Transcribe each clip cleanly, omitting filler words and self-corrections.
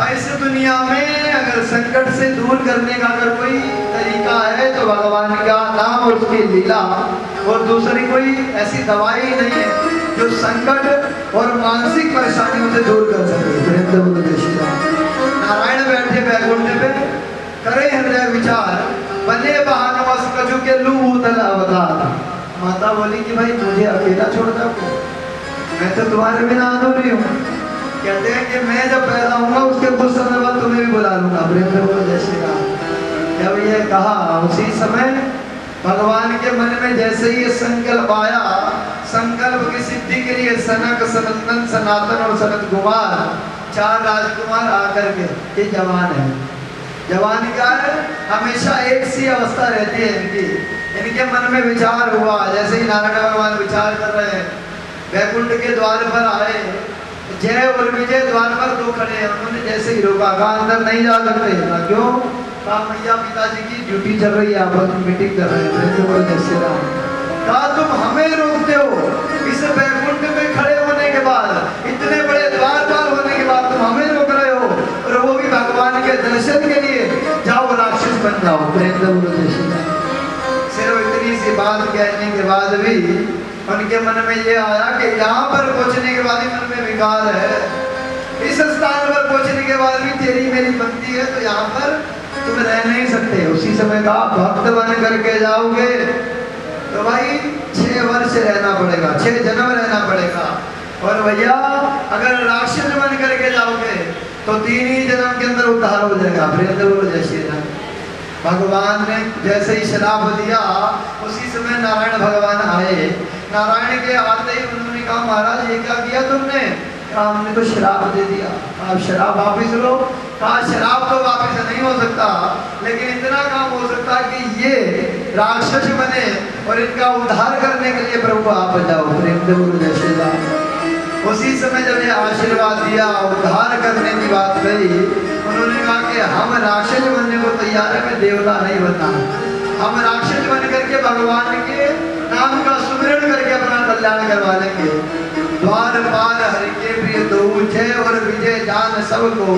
इस दुनिया में अगर संकट से दूर करने का अगर कोई तरीका है तो भगवान का नाम और उसकी लीला, और दूसरी कोई ऐसी दवाई नहीं है जो संकट और मानसिक परेशानियों से दूर कर सके। नारायण बैठे बैकुंठ पे करे हृदय विचार, बने बहानवश कछु के लू तल अवतार। माता बोली कि भाई मुझे अकेला छोड़ दो, मैं तो तुम्हारे बिना अधूरी हूँ। कहते हैं कि मैं जब पैदा होऊंगा उसके कुछ समय बाद तुम्हें भी बुला लूंगा। जय श्री राम। जब ये कहा उसी समय भगवान के मन में जैसे ही ये संकल्प आया, संकल्प की सिद्धि के लिए सनक, सनंदन, सनातन और सनत कुमार, 4 राजकुमार आकर के, ये जवान है। जवान क्या है? हमेशा एक सी अवस्था रहती है इनकी। इनके मन में विचार हुआ, जैसे ही नारायण भगवान विचार कर रहे हैं, वैकुंठ के द्वार पर आए, जय और विजय द्वार पर 2 खड़े हैं। उन्होंने जैसे ही रोका, कहा अंदर नहीं जा सकते। क्यों? कहा मैया पिताजी की ड्यूटी चल रही है, आपस में मीटिंग कर रहे हैं। जय श्री राम। कहा तुम हमें रोकते हो, इस वैकुंठ में खड़े होने के बाद, इतने बड़े द्वार पर होने के बाद तुम हमें रोक रहे हो, और वो भी भगवान के दर्शन के लिए। जाओ राक्षस बन जाओ। सिर्फ इतनी सी बात कहने के बाद भी उनके मन में ये आया कि यहाँ पर पहुंचने के बाद ही मन में विकार है, इस स्थान पर पहुंचने के बाद भी तेरी मेरी बनती है, तो यहाँ पर तुम रह नहीं सकते। उसी समय कहा भक्त बन करके जाओगे तो भाई 6 वर्ष रहना पड़ेगा, 6 जन्म रहना पड़ेगा। और भैया अगर राक्षस बन करके जाओगे तो 3 ही जन्म के अंदर उद्धार हो जाएगा। जय श्री राम। भगवान ने जैसे ही श्राप दिया, उसी समय नारायण भगवान आए। नारायण के आते ही उन्होंने कहा महाराज ये क्या किया तुमने? कहा हमने तो श्राप दे दिया, आप श्राप वापिस लो। कहा श्राप तो वापिस नहीं हो सकता, लेकिन इतना काम हो सकता कि ये राक्षस बने और इनका उद्धार करने के लिए प्रभु आप जाओ। जय श्री राम। उसी समय जब ये आशीर्वाद दिया, उद्धार करने की बात कही, उन्होंने कहा कि हम राक्षस बनने को तैयार है, मैं देवता नहीं बनना। हम राक्षस बन करके भगवान के नाम का सुमिरन करके अपना कल्याण करवा लेंगे। द्वार पार हरि के प्रिय दो, जय और विजय जान सबको।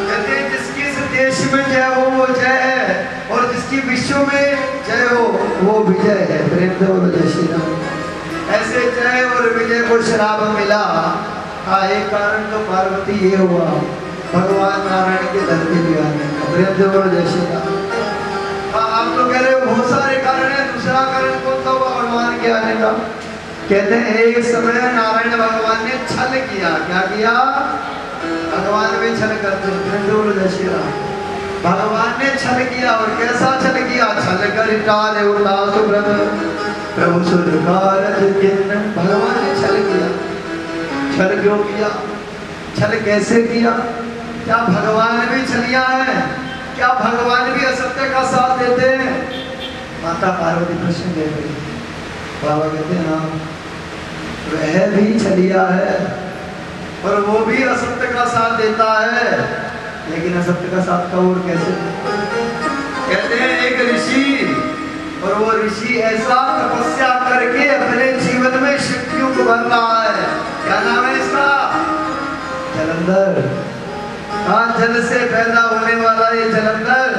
कहते हैं जिसकी इस देश में जय हो वो जय है, और जिसकी विश्व में जय हो वो विजय है। प्रेम से बोलो जय श्री राम। ऐसे जय और विजय को श्राप मिला। एक कारण तो पार्वती ये हुआ, भगवान नारायण के धरती पे आने का। प्रेम से बोलो जय श्री राम। आप तो कह रहे हो बहुत सारे कारण है, दूसरा कारण कौन सा हुआ भगवान के आने का? कहते हैं एक समय नारायण भगवान ने छल किया। क्या किया? भगवान भी छल करते। प्रेम से बोलो जय श्री राम। भगवान ने छल किया, और कैसा छल किया? छल कर टाले उल्लास व्रत प्रभु भगवान ने छल किया। छल क्यों किया? छल कैसे किया? क्या भगवान भी छलिया है? क्या भगवान भी असत्य का साथ देते हैं? माता पार्वती प्रश्न दे रही। बाबा कहते हैं हाँ, वह भी छलिया है और वो भी असत्य का साथ देता है, लेकिन असत्य का साथ का और कैसे? कहते हैं एक ऋषि, और वो ऋषि ऐसा तपस्या करके अपने जीवन में शक्तियों को भर रहा है। क्या नाम है इसका? जलंधर। हाँ, जल से पैदा होने वाला ये जलंधर,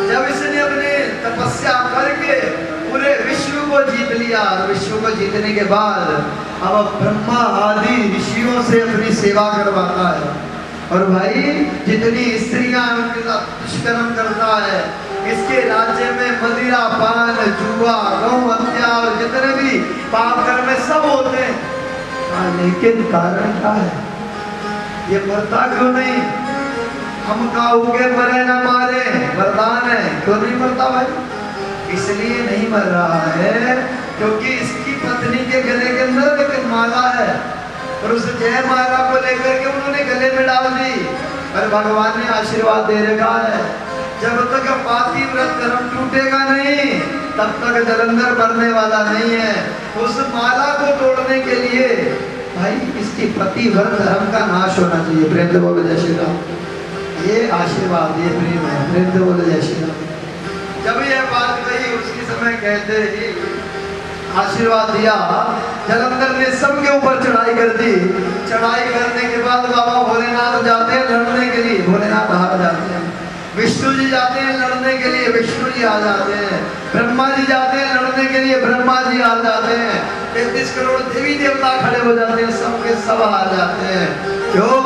जब इसने अपने तपस्या करके पूरे विश्व को जीत लिया, विश्व को जीतने के बाद अब ब्रह्मा आदि ऋषियों से अपनी सेवा करवाता है। और भाई जितनी स्त्रियां उनके साथ दुष्कर्म करता है, इसके राज्य में मदिरा, पान, जुआ, गौ हत्या और जितने भी पाप कर्म सब होते हैं। लेकिन कारण क्या है? ये मरता क्यों नहीं? हम काऊके मरे न मारे, वरदान है। क्यों नहीं मरता भाई? इसलिए नहीं मर रहा है क्योंकि इसकी पत्नी के गले के अंदर एक माला है, और उस जय माला को लेकर के उन्होंने गले में डाल दी। पर भगवान ने आशीर्वाद दे रखा है, जब तक पाती व्रत धर्म टूटेगा नहीं तब तक जलंधर मरने वाला नहीं है। उस माला को तोड़ने के लिए भाई इसकी पति व्रत धर्म का नाश होना चाहिए। प्रेम से बोलो जय श्री राम। ये आशीर्वाद, ये प्रेम है। प्रेम से बोलो जय श्री राम। जब यह बात कही उसी समय कहते ही आशीर्वाद दिया। जलंधर ने सबके ऊपर चढ़ाई कर दी। चढ़ाई करने के बाद बाबा भोलेनाथ जाते हैं लड़ने के लिए, भोलेनाथ हार जाते हैं। विष्णु जी जाते हैं लड़ने के लिए, विष्णु जी आ जाते हैं। ब्रह्मा जी जाते हैं लड़ने के लिए, ब्रह्मा जी हार जाते हैं। 33 करोड़ देवी देवता खड़े हो जाते हैं, सबके सब हार जाते हैं। क्यों?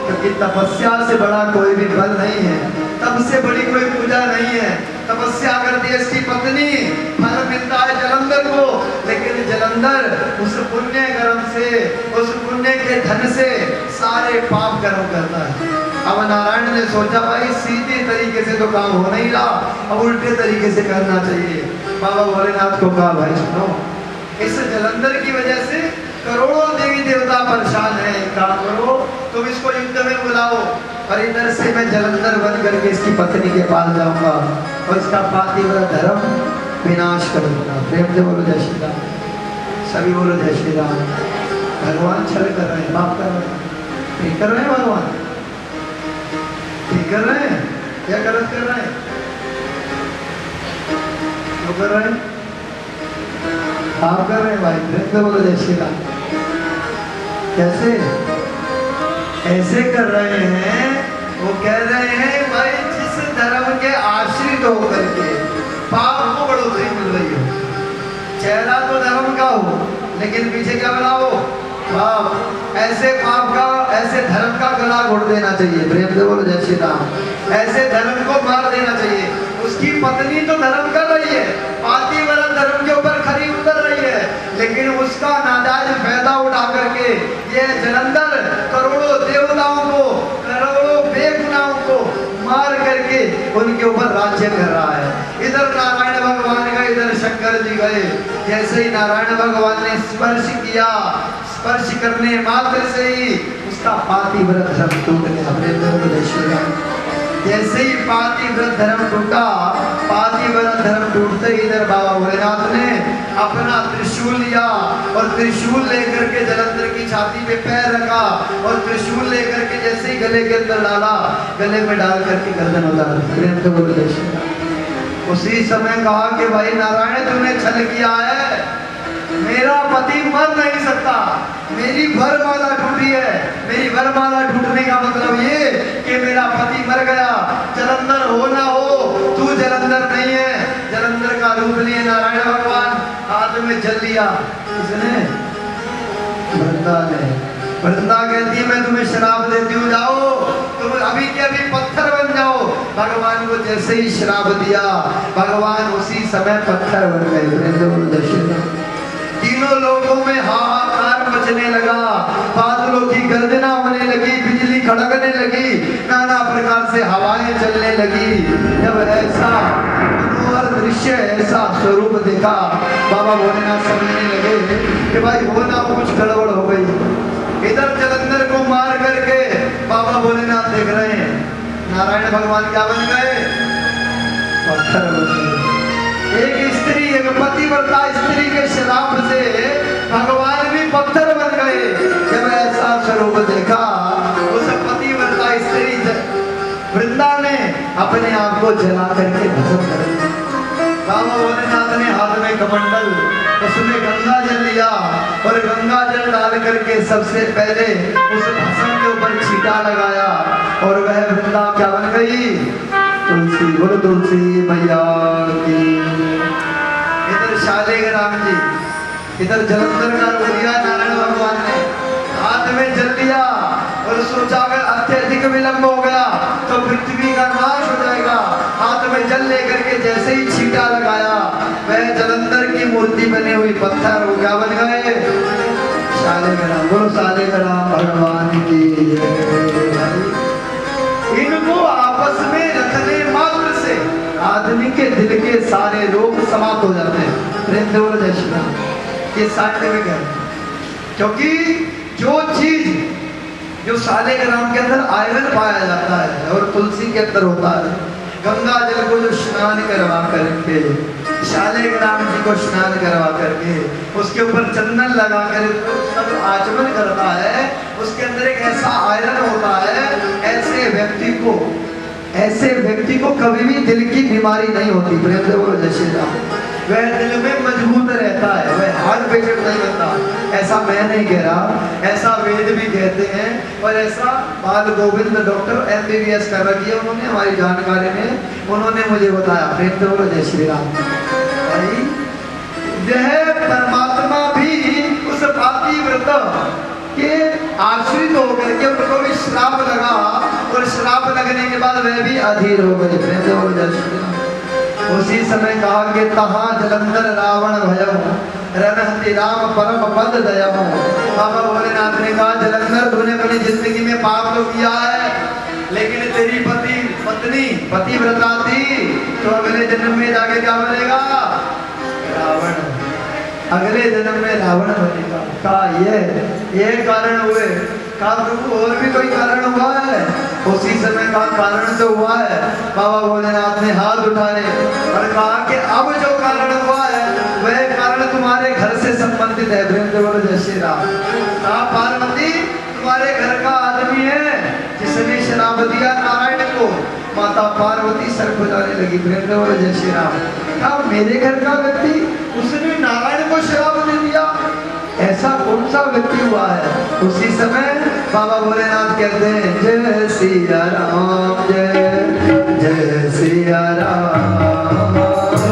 क्योंकि तपस्या से बड़ा कोई भी बल नहीं है, तब से बड़ी कोई पूजा नहीं है। तपस्या करती है इसकी पत्नी, फल मिलता है जलंधर को, लेकिन जलंधर उस पुण्य कर्म से, उस पुण्य के धन से सारे पाप कर्म करता है। अब नारायण ने सोचा भाई सीधे तरीके से तो काम हो नहीं रहा, अब उल्टे तरीके से करना चाहिए। बाबा भोलेनाथ को कहा भाई सुनो, इस जलंधर की वजह से करोड़ों देवी देवता परेशान है, काम करो तुम इसको युद्ध में बुलाओ और इधर से मैं जलंधर बन करके इसकी पत्नी के पास जाऊंगा और इसका पातिव्रत धर्म विनाश कर दूंगा। प्रेम से बोलो जय श्री राम, सभी बोलो जय श्री राम। भगवान छल कर रहे हैं, माफ कर रहे हैं, ठीक कर रहे हैं भगवान, ठीक कर रहे हैं, क्या गलत कर रहे हैं? क्यों कर रहे हैं? आप कर रहे हैं भाई, प्रेम से बोलो जय श्री राम। कैसे ऐसे कर रहे हैं? वो कह रहे हैं भाई जिस धर्म के आश्रित होकर के पाप को बढ़ोतरी मिल रही हो, चेहरा तो धर्म का हो लेकिन पीछे क्या बनाओ? पाप। ऐसे पाप का, ऐसे धर्म का गला घोट देना चाहिए। प्रेम से बोलो जय श्री राम। ऐसे धर्म को मार देना चाहिए। उसकी पत्नी तो धर्म कर रही है, पातिव्रत धर्म के ऊपर खरी उतर रही है, लेकिन उसका नाजायज फायदा उठा करके ये जलंधर करोड़ों देवताओं को, करोड़ों बेगुनाहों को मार करके उनके ऊपर राज्य कर रहा है। इधर नारायण भगवान गए, इधर शंकर जी गए। जैसे ही नारायण भगवान ने स्पर्श किया, स्पर्श करने मात्र से ही उसका पातिव्रत धर्म टूट गया। जैसे ही पातिव्रत धर्म टूटा, पातिव्रत धर्म टूटते ही इधर बाबा भोलेनाथ ने अपना त्रिशूल लिया और त्रिशूल लेकर के जलंधर की छाती पे पैर रखा और त्रिशूल लेकर के जैसे ही गले के अंदर डाला, गले में डाल करके गर्दन उतार दी। उसी समय कहा कि भाई नारायण तुमने छल किया है, मेरा पति मर नहीं सकता, मेरी वरमाला टूटी है। मेरी वरमाला टूटने का मतलब ये कि मेरा पति मर गया। जलंधर हो ना हो, तू जलंधर नहीं है। जलंधर का रूप लिए नारायण भगवान, हाथ में जल लिया। किसने? वृंदा ने। वृंदा कहती है मैं तुम्हें श्राप देती हूँ, जाओ तुम अभी के अभी पत्थर बन जाओ। भगवान को जैसे ही श्राप दिया, भगवान उसी समय पत्थर बन गए। तीनों लोगों में हाहाकार मचने लगा, बादलों की गर्जना होने लगी, बिजली खड़कने लगी, नाना प्रकार से हवाएं चलने लगी। जब ऐसा मनोहर दृश्य, ऐसा स्वरूप देखा, बाबा भोलेनाथ समझने लगे कि भाई हो ना कुछ गड़बड़ हो गई। इधर जलंधर को मार करके बाबा भोलेनाथ देख रहे हैं, नारायण भगवान क्या बन गए? पत्थर बन गए। एक स्त्री, एक पतिव्रता स्त्री के श्राप से भगवान भी पत्थर बन गए। जब ऐसा स्वरूप देखा, उस पतिव्रता स्त्री वृंदा ने अपने आप को जला करके भस्म कर दिया। बाबा भोलेनाथ ने हाथ में कमंडल, उसमें गंगा जल लिया और गंगा जल डाल करके सबसे पहले उस भस्म के ऊपर छींटा लगाया और वह वृंदा क्या बन गई? तुलसी। बोलो तुलसी मैया की। इधर शालिग्राम जी, इधर जलंधर का रूप लिया नारायण भगवान ने, हाथ में जल लिया और सोचा अगर अत्यधिक विलंब हो गया तो पृथ्वी का नाश हो जाएगा। हाथ में जल लेकर के जैसे ही छींटा लगाया, वह जलंधर की मूर्ति बनी हुई पत्थर वो क्या बन गए? शालिग्राम। बोलो शालिग्राम भगवान की। इनको आपस में रखने मात्र से आदमी के दिल के सारे रोग समाप्त हो जाते हैं। प्रेम से बोलो जय श्री राम। ये साइंटिफिक है, क्योंकि जो चीज जो शालिग्राम के अंदर आयरन पाया जाता है और तुलसी के अंदर होता है, गंगा जल को जो स्नान करवा करके, शालिग्राम जी को स्नान करवा करके, उसके ऊपर चंदन लगा कर उसका जो आचमन करता है, उसके अंदर एक ऐसा आयरन होता है, ऐसे व्यक्ति को कभी भी दिल की बीमारी नहीं होती। प्रेम से बोलो जय श्री राम। वह दिल में मजबूत रहता है, वह हार्ट पेशेंट नहीं बनता। ऐसा मैं नहीं कह रहा, ऐसा वेद भी कहते हैं, और ऐसा बाल गोविंद डॉक्टर MBBS कर रखी है उन्होंने हमारी जानकारी में, उन्होंने मुझे बताया। प्रेम से बोलो जय श्री राम। भाई यह परमात्मा भी उस पापी व्रत के आश्रित होकर के उनको भी श्राप लगा, और श्राप लगने के बाद वह भी अधीर हो गए। प्रेम से बोलो जय श्री राम। उसी समय कहा कि तहाँ जलंधर रावण भयम रणहति राम परम पद दयम। बाबा भोलेनाथ ने कहा जलंधर तूने अपनी जिंदगी में पाप तो किया है, लेकिन तेरी पतिव्रता थी, तो अगले जन्म में जाके क्या बनेगा? रावण। अगले जन्म में रावण बनेगा। कहा ये कारण हुए। कहा प्रभु और भी कोई कारण हुआ है? उसी समय का कारण तो हुआ है। बाबा भोलेनाथ ने हाथ उठाए और कहा कि अब जो कारण हुआ है वह कारण तुम्हारे घर से संबंधित है। प्रेम से बोलो जय श्री राम। कहा पार्वती तुम्हारे घर का आदमी है जिसने शराब दिया नारायण को। माता पार्वती सर खुजाने लगी। प्रेम से बोलो जय श्री राम। कहा मेरे घर का व्यक्ति, उसने नारायण को शराब दे दिया, ऐसा कौन सा व्यक्ति हुआ है? उसी समय बाबा भोलेनाथ कहते हैं जय सिया राम, जय जय सिया राम,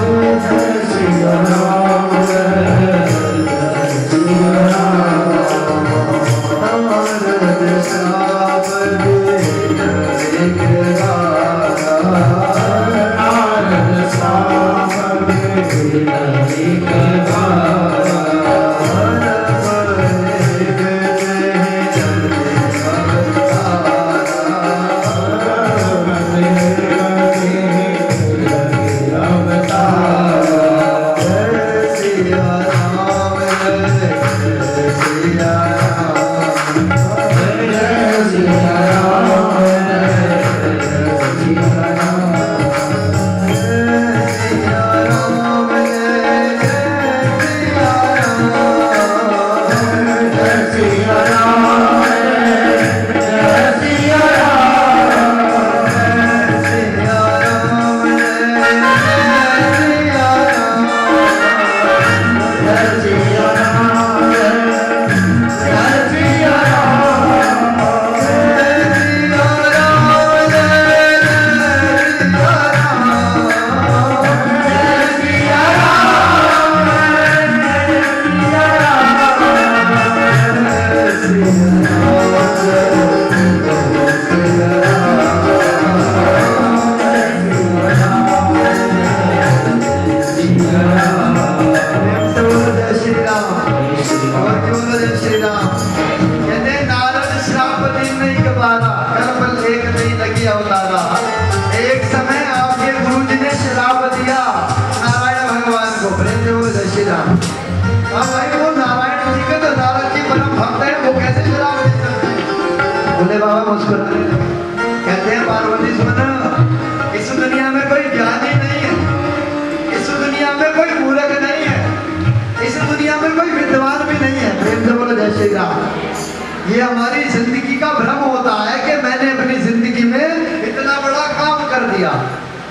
जय सिया राम, जय सिया राम। नारद श्राप दे नारद श्राप दे कहते हैं पार्वती सुन, इस दुनिया में कोई ज्ञानी नहीं है, इस दुनिया में कोई मूर्ख नहीं है, इस दुनिया में कोई विद्वान भी नहीं है। प्रेम से बोलो जय श्री राम। ये हमारी जिंदगी का भ्रम होता है कि मैंने अपनी जिंदगी में इतना बड़ा काम कर दिया।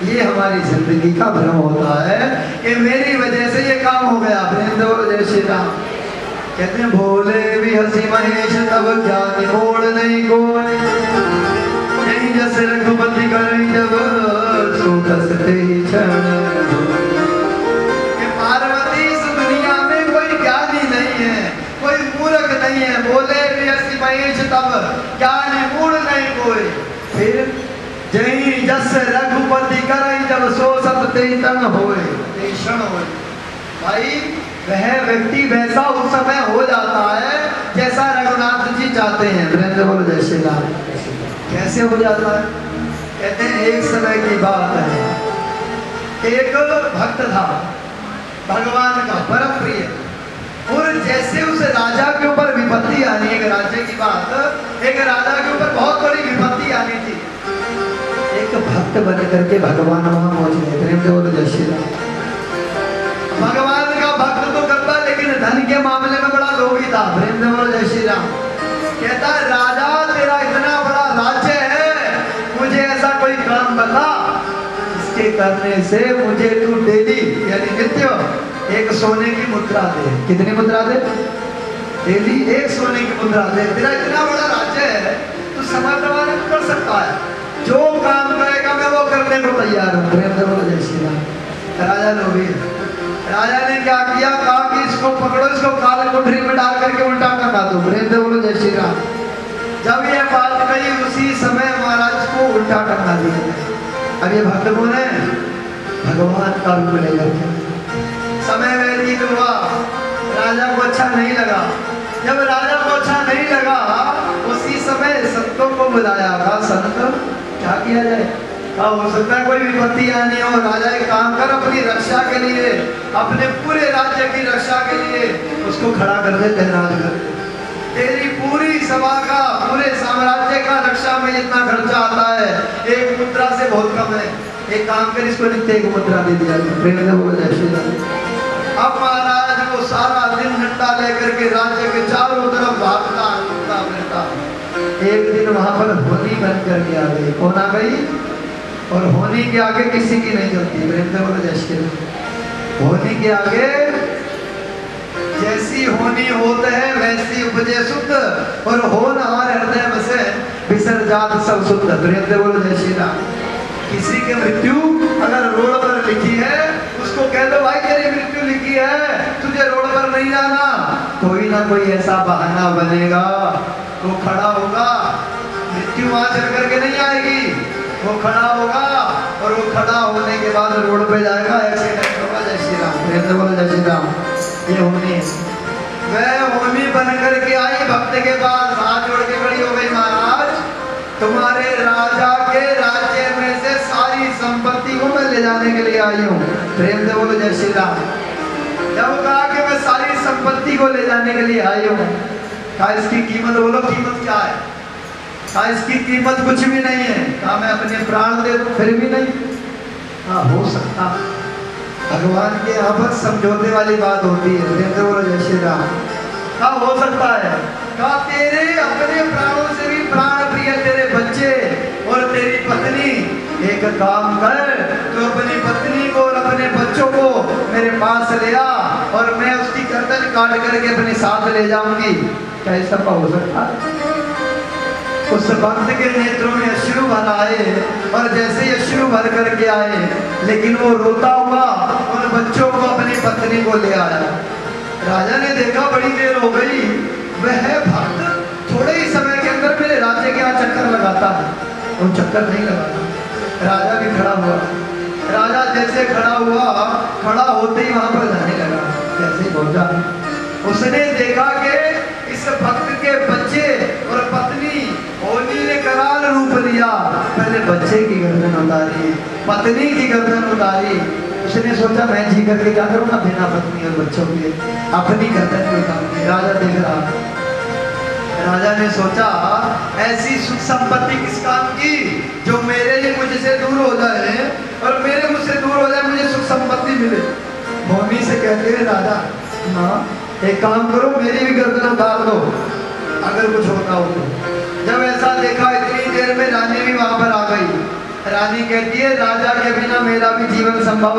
ये हमारी जिंदगी का भ्रम होता है कि मेरी वजह से ये काम हो गया। प्रेम से बोलो जय श्री राम। कहते हैं भोले भी हंसी महेश तब ज्ञानी मोड़ नहीं कोई, यही जैसे रघुपति करें जब सुखसते क्षण। पार्वती इस दुनिया में कोई ज्ञानी नहीं है, कोई मूर्ख नहीं है। भोले भी हंसी महेश तब ज्ञानी मोड़ नहीं कोई, फिर जही जस रघुपति करें जब सोसते तन होए क्षण होए। भाई वह व्यक्ति वैसा उस समय हो जाता है जैसा रघुनाथ जी चाहते हैं। प्रेम से बोलो जय श्री राम। कैसे हो जाता है? कहते हैं एक समय की बात है, एक भक्त था भगवान का परम प्रिय, और जैसे उस राजा के ऊपर विपत्ति आनी, एक राज्य की बात, एक राजा के ऊपर बहुत बड़ी विपत्ति आनी थी, एक भक्त बन करके भगवान वहां पहुंच गए। प्रेम से बोलो जय श्री राम। भगवान का भक्त तो करता, लेकिन धन के मामले में बड़ा लोभी था। प्रेम से बोलो जय श्री राम। कहता राजा तेरा इतना बड़ा राज्य है, मुझे ऐसा कोई काम बता जिसके करने से मुझे तू डेली कहती नित्य एक सोने की मुद्रा दे। कितनी मुद्रा दे? डेली एक सोने की मुद्रा दे। तेरा इतना बड़ा राज्य है, तू समाज दबाने को कर सकता है, जो काम करेगा मैं वो करने को तैयार हूँ। प्रेम से बोलो जय श्री राम। राजा लोभी, राजा ने क्या किया, कहा कि इसको पकड़ो, इसको काल कोठरी में डाल करके उल्टा टंगा दो। प्रेम से बोलो जय श्री राम। जब ये बात कही उसी समय महाराज को उल्टा टंगा दिया। अब ये भक्त कौन है? भगवान का रूप लेकर के। समय व्यतीत हुआ, राजा को अच्छा नहीं लगा। जब राजा को अच्छा नहीं लगा उसी समय संतों को बुलाया। कहा संत क्या किया जाए? हो सकता है कोई विपत्ति आनी हो, राजा एक काम कर, अपनी रक्षा के लिए, अपने पूरे राज्य की रक्षा के लिए उसको खड़ा कर दे, तैनात कर दे। तेरी पूरी सभा का, पूरे साम्राज्य का रक्षा में जितना खर्चा आता है एक मुद्रा से बहुत कम है। एक काम कर, इसको नित्य एक मुद्रा दे दिया। प्रेम से बोलो जय श्री राम। अब महाराज को सारा दिन डंडा लेकर के राज्य के चारों तरफ भागता फिरता। एक दिन वहां पर होनी बन करके आ गई। कौन आ गई? और होनी के आगे किसी की नहीं चलती। प्रेम से बोलो जय श्री राम। होनी के आगे जैसी होनी होते है वैसी उपजे शुद्ध, और होन हमारे हृदय में से विसर्जात सब शुद्ध। प्रेम से बोलो जय श्री राम। किसी की मृत्यु अगर रोड पर लिखी है उसको कह दो भाई तेरी मृत्यु लिखी है, तुझे रोड पर नहीं जाना। कोई ना कोई ऐसा बहाना बनेगा, वो खड़ा होगा, मृत्यु वहां चल करके नहीं आएगी, वो खड़ा होगा और वो खड़ा होने के बाद रोड पे जाएगा, एक्सीडेंट होगा। जय श्री राम। प्रेम से बोलो जय श्री राम। ये होनी है। वह होनी बन करके आई भक्त के पास, हाथ जोड़ के खड़ी हो गई। महाराज तुम्हारे राजा के राज्य में से सारी संपत्ति को मैं ले जाने के लिए आई हूँ। प्रेम से बोलो जय श्री राम। जब कहा कि मैं सारी संपत्ति को ले जाने के लिए आई हूँ, कहा इसकी कीमत बोलो, कीमत क्या है? कहा इसकी कीमत कुछ भी नहीं है। कहा मैं अपने प्राण दे दूं फिर भी नहीं। हाँ हो सकता, भगवान के यहाँ पर समझौते वाली बात होती है। प्रेम से बोलो जय श्री राम। हाँ हो सकता है। कहा तेरे अपने प्राणों से भी प्राण प्रिय तेरे बच्चे और तेरी पत्नी, एक काम कर, तो अपनी पत्नी को और अपने बच्चों को मेरे पास ले आ और मैं उसकी गर्दन काट करके अपने साथ ले जाऊंगी। क्या ऐसा हो सकता है? उस भक्त के नेत्रों में अश्रु भर आए, और जैसे ही अश्रु भर करके आए, लेकिन वो रोता हुआ उन बच्चों को अपनी पत्नी को ले आया। राजा ने देखा बड़ी देर हो गई, वह भक्त थोड़े ही समय के अंदर मेरे राज्य के यहाँ चक्कर लगाता है, वो चक्कर नहीं लगाता। राजा भी खड़ा हुआ। राजा जैसे खड़ा हुआ, खड़ा होते ही वहां पर जाने लगा। जैसे ही पहुंचा, उसने देखा कि इस भक्त के बच्चे और पत्नी होनी ने कराल रूप लिया। पहले बच्चे की गर्दन उतारी, पत्नी की गर्दन उतारी। उसने सोचा मैं जी करके क्या करूंगा बिना पत्नी और बच्चों के, अपनी गर्दन को उतारी। राजा देख रहा। राजा ने सोचा ऐसी सुख संपत्ति किस काम की जो मेरे ही मुझसे दूर हो जाए और मेरे मुझसे दूर हो जाए, मुझे सुख संपत्ति मिले। होनी से कहते हैं राजा हाँ एक काम करो, मेरी भी गर्दन उतार दो अगर कुछ होता हो तो। जब ऐसा देखा इतनी देर में रानी भी वहां पर आ गई। रानी कहती है राजा के बिना मेरा भी जीवन संभव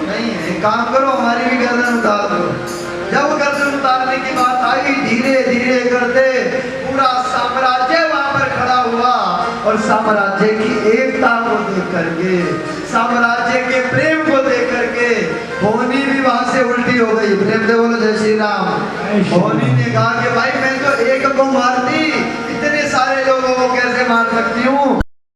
नहीं है, एक काम करो हमारी भी गर्दन उतार दो। जब गर्दन उतारने की बात आई, धीरे धीरे करते पूरा साम्राज्य वहां पर खड़ा हुआ और साम्राज्य की एकता को देख करके, साम्राज्य के प्रेम को देख करके होनी भी वहां से उल्टी हो गई। प्रेम से बोलो जय श्री राम। होनी ने कहा कि भाई मैं तो एक को मारती, इतने सारे लोगों को कैसे मार सकती हूँ?